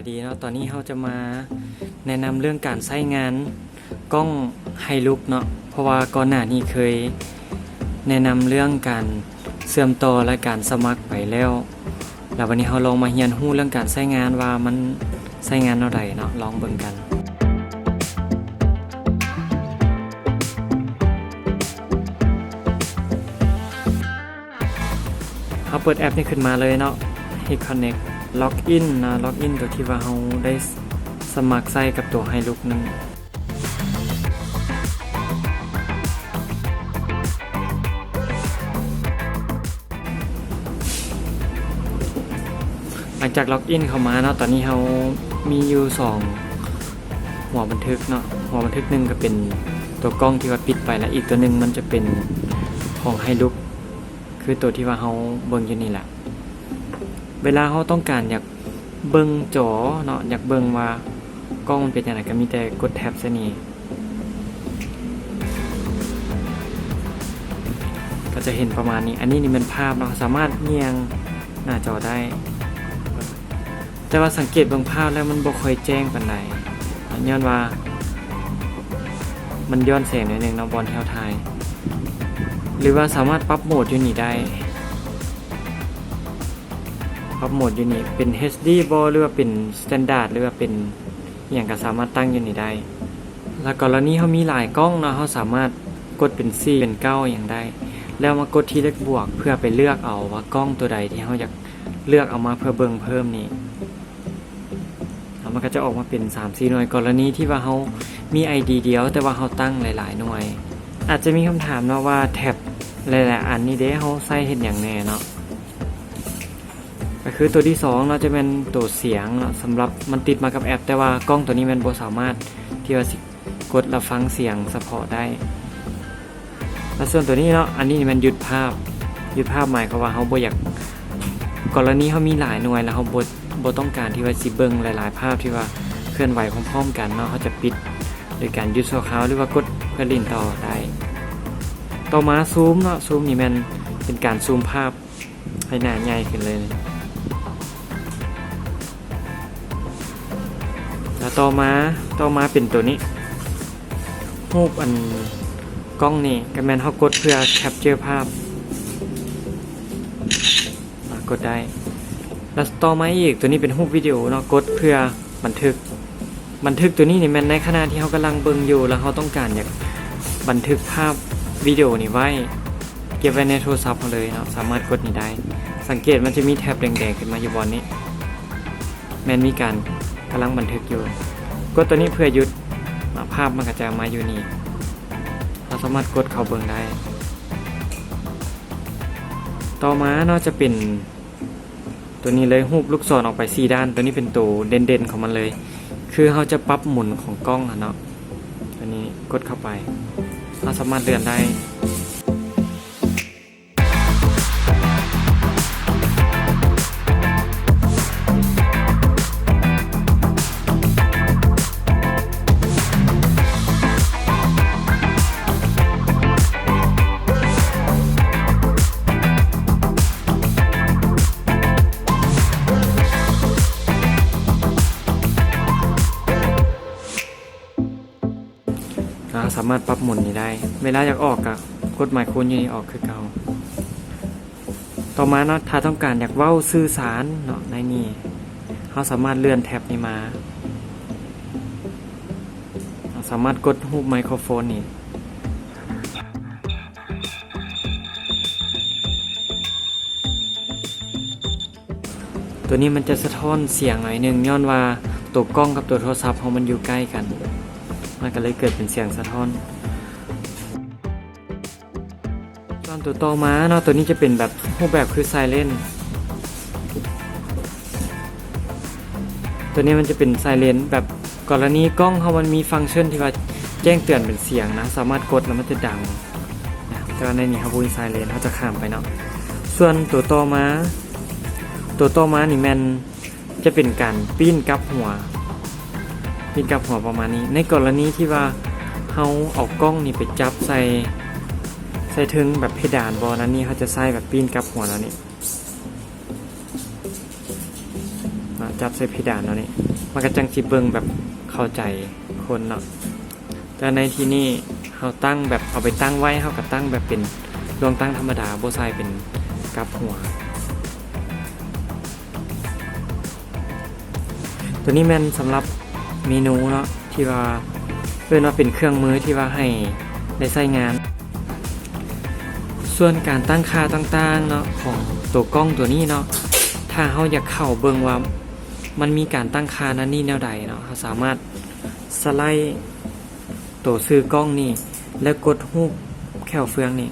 ดีเนาะตอนนี้เราจะมาแนะนำเรื่องการใช้งานกล้องไฮลุกเนาะเพราะว่าก่อนหน้านี้เคยแนะนำเรื่องการเชื่อมต่อและการสมัครไปแล้ววันนี้เราลองมาเรียนรู้เรื่องการใช้งานว่ามันใช้งานเท่าใดเนาะลองเบิ่งกันเขาเปิดแอปนี้ขึ้นมาเลยเนาะให้ Connect Login นะ Login ตัวที่ว่าเราได้สมัครใช้กับตัวไฮลุกนึงหลังจากล็อกอินเข้ามาเนาะตอนนี้เรามีอยู่2หัวบันทึกเนาะหัวบันทึกนึงก็เป็นตัวกล้องที่ว่าปิดไปแล้วอีกตัวนึงมันจะเป็นของไฮลุกคือตัวที่ว่าเราเบิ่งอยู่นี่แหละเวลาเราต้องการอยากเบิ่งจอเนาะอยากเบิ่งว่ากล้องมันเป็นยังไงก็มีแต่กดแท็บซะนี่ก็จะเห็นประมาณนี้อันนี้นี่เป็นภาพเนาะสามารถเอียงหน้าจอได้แต่ว่าสังเกตเบิ่งภาพแล้วมันบ่ค่อยแจ้งปานใดย้อนว่ามันย้อนแสงนิดนึงเนาะบอนที่เราถ่ายหรือว่าสามารถปรับโหมดอยู่นี่ได้ปรับโหมดอยู่นี่เป็น HD บ่หรือว่าเป็น Standard หรือว่าเป็นอหยังก็สามารถตั้งอยู่นี่ได้แล้วกรณีเฮามีหลายกล้องเนาะเฮาสามารถกดเป็น4เป็น9อย่างได้แล้วมากดที่เลขบวกเพื่อไปเลือกเอาว่ากล้องตัวใดที่เฮาอยากเลือกเอามาเพื่อเบิ่งเพิ่มนี่มันก็จะออกมาเป็น 3-4 หน่วยกรณีที่ว่าเฮามี ID เดียวแต่ว่าเฮาตั้งหลายๆหน่วยอาจจะมีคำถามเนาะว่าแท็บหลายๆอันนี้เด้เฮาใส่เฮ็ดหยังแน่เนาะก็คือตัวที่2เนาะจะเป็นตัวเสียงเนาะสำหรับมันติดมากับแอปแต่ว่ากล้องตัวนี้มันบ่สามารถที่ว่าสิกดรับฟังเสียงซัพพอร์ตได้แล้วส่วนตัวนี้เนาะอันนี้มันหยุดภาพหมายความว่าเฮาบ่อยากกรณีเฮามีหลายหน่วยแล้วเฮาบ่ต้องการที่ว่าสิเบิ่งหลายๆภาพที่ว่าเคลื่อนไหวพร้อมๆกันเนาะเขาจะปิดโดยการหยุดชั่วคราวหรือว่ากดเพื่อเล่นต่อได้ต่อมาซูมเนาะซูมนี่มันเป็นการซูมภาพให้หน้าใหญ่ขึ้นเลยแล้วต่อมาเป็นตัวนี้รูปอันกล้องนี่ก็แม่นเฮากดเพื่อแคปเจอร์ภาพกดได้แล้วต่อมาอีกตัวนี้เป็นรูปวิดีโอเนาะกดเพื่อบันทึกตัวนี้นี่แม่นในขณะที่เฮากำลังเบิ่งอยู่แล้วเฮาต้องการอยากบันทึกภาพวิดีโอนี้ไว้เก็บไว้ในโทรศัพท์เราเลยเนาะสามารถกดนี้ได้สังเกตมันจะมีแท็บแดงๆขึ้นมาอยู่บนนี้แม่นมีการกำลังบันทึกอยู่กดตัวนี้เพื่อหยุดภาพมันก็จะมาอยู่นี่เราสามารถกดเข้าเบิ่งได้ต่อมาเนาะจะเป็นตัวนี้เลยรูปลูกศรออกไป4ด้านตัวนี้เป็นตัวเด่นๆของมันเลยคือเราจะปรับหมุนของกล้องเนาะตัวนี้กดเข้าไปเราสามารถเลื่อนได้สามารถปรับหมุนนี้ได้เวลาอยากออกก็กดหมายคูณอยู่นี่ออกคือเก่าต่อมาเนาะถ้าต้องการอยากเว้าสื่อสารเนาะในนี้เราสามารถเลื่อนแท็บนี้มาเราสามารถกดรูปไมโครโฟนนี่ตัวนี้มันจะสะท้อนเสียงหน่อยนึงย้อนว่าตัวกล้องกับตัวโทรศัพท์มันอยู่ใกล้กันมันก็เลยเกิดเป็นเสียงสะท้อนตอนตัวต่อมาเนาะตัวนี้จะเป็นแบบรูปแบบคือไซเลนตัวนี้มันจะเป็นไซเลนแบบกรณีกล้องเขามันมีฟังก์ชันที่ว่าแจ้งเตือนเป็นเสียงนะสามารถกดแล้วมันจะดังแต่ว่าในนี้ครับบุญไซเลนเขาจะข้ามไปเนาะส่วนตัวต่อมานี่มันจะเป็นการปิ้นกับหัวประมาณนี้ในกรณีที่ว่าเฮาเอากล้องนี่ไปจับใส่ถึงแบบเพดานบอนั้นนี่เขาจะใส่แบบปีนกับหัวแล้วนี่จับใส่เพดานแล้วนี่ มันก็จังสิเบิ่งแบบเข้าใจคนเนาะแต่ในที่นี้เฮาตั้งแบบเอาไปตั้งไว้เฮาก็ตั้งแบบเป็นดวงตั้งธรรมดาบ่ใส่เป็นกลับหัวตัวนี้แม่นสำหรับเมนูเนาะที่ว่าเรียกว่าเป็นเครื่องมือที่ว่าให้ได้ใช้งาน ส่วนการตั้งค่าต่างๆเนาะของตัวกล้องตัวนี้เนาะถ้าเราอยากเข้าเบิ่งว่ามันมีการตั้งค่านั้นนี่แนวใดเนาะเราสามารถสไลด์ตัวซื้อกล้องนี่แล้วกดรูปแค่เฟืองนี่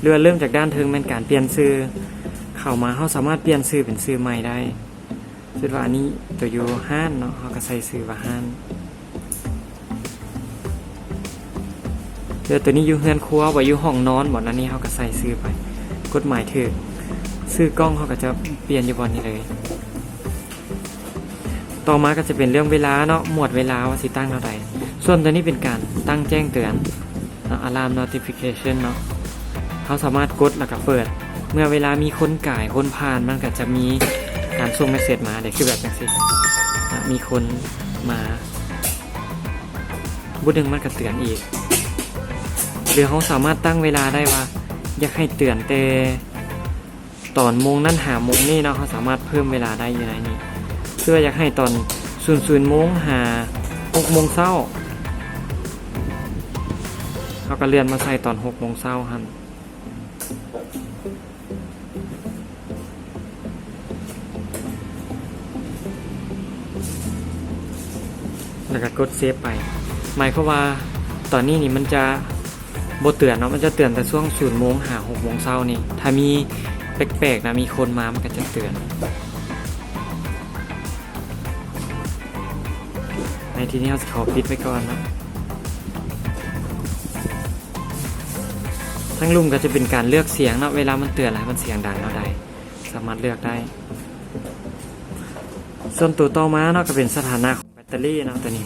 เริ่มจากด้านถึงเป็นการเปลี่ยนชื่อเข้ามาเราสามารถเปลี่ยนชื่อเป็นชื่อใหม่ได้สมมุติว่าอันนี้ตัวอยู่ห้านเนาะเราก็ใส่ชื่อว่าห้านเดี๋ยวตัวนี้อยู่เฮือนครัวว่าอยู่ห้องนอนบ่นั้นนี่เขาก็ใส่ซื้อไปกฎหมายถึกซื้อกล้องเขาก็จะเปลี่ยนอยู่บนนี้เลยต่อมาก็จะเป็นเรื่องเวลาเนาะหมวดเวลาว่าสิตั้งเท่าใดส่วนตัวนี้เป็นการตั้งแจ้งเตือน alarm notification เนาะเขาสามารถกดแล้วก็เปิดเมื่อเวลามีคนก่ายคนผ่านมันก็จะมีการส่งเมสเสจมาเดี๋ยวคือแบบจังซี่มีคนมาบุดึงมันก็เตือนอีกหรือเขาสามารถตั้งเวลาได้ว่าอยากให้เตือนแต่ตอนโมงนั่นหาโมงนี่เนาะเขาสามารถเพิ่มเวลาได้อยู่ในนี้เพื่ออยากให้ตอน00 โมงหา6 โมงเช้าเขาก็เลื่อนมาใส่ตอน6 โมงเช้าครับแล้วก็กดเซฟไปหมายความว่าตอนนี้นี่มันจะบ่เตือนเนาะมันจะเตือนแต่ช่วง0 โมงหา6 โมงเช้านี่ถ้ามีแปลกๆนะมีคนมามันก็จะเตือนในที่นี้เราจะขอปิดไว้ก่อนนะทั้งลุ่มก็จะเป็นการเลือกเสียงเนาะเวลามันเตือนอะไรมันเสียงดังเนาะได้สามารถเลือกได้ส่วนตัวต่อมาเนาะก็เป็นสถานะของแบตเตอรี่เนาะตัวนี้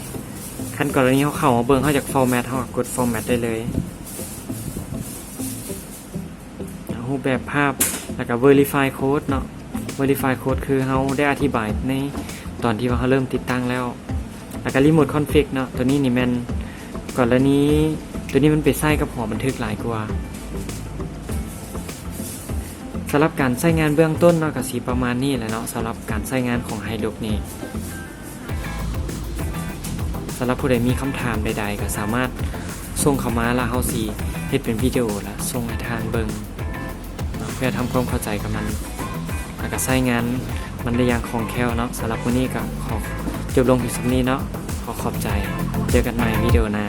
ขั้นกรณีเขาเข้ามาเบิ่งเขาจากฟอร์แมตเขาก็กดฟอร์แมตได้เลยรูปแบบภาพแล้วก็ verify code เนาะ verify code คือเขาได้อธิบายในตอนที่ว่าเขาเริ่มติดตั้งแล้วแล้วก็ remote config เนาะตัวนี้นี่แม่นก่อนแล้วนี้ตัวนี้มันไปใส่กับหัวบันทึกหลายกว่าสำหรับการใช้งานเบื้องต้นเนาะก็สิประมาณนี้แหละเนาะสำหรับการใช้งานของ Hilux นี่สำหรับผู้ใดมีคำถามใดๆก็สามารถส่งเข้ามาแล้วเฮาสิเฮ็ดเป็นวิดีโอแล้วส่งให้ทางเบิ่งเพื่อทำความเข้าใจกับมันแล้วก็ใช้งานมันได้อย่างคล่องแคล่วเนาะสำหรับวันนี้ก็ขอจบลงที่สุดนี้เนาะขอขอบใจเจอกันใหม่วิดีโอหน้า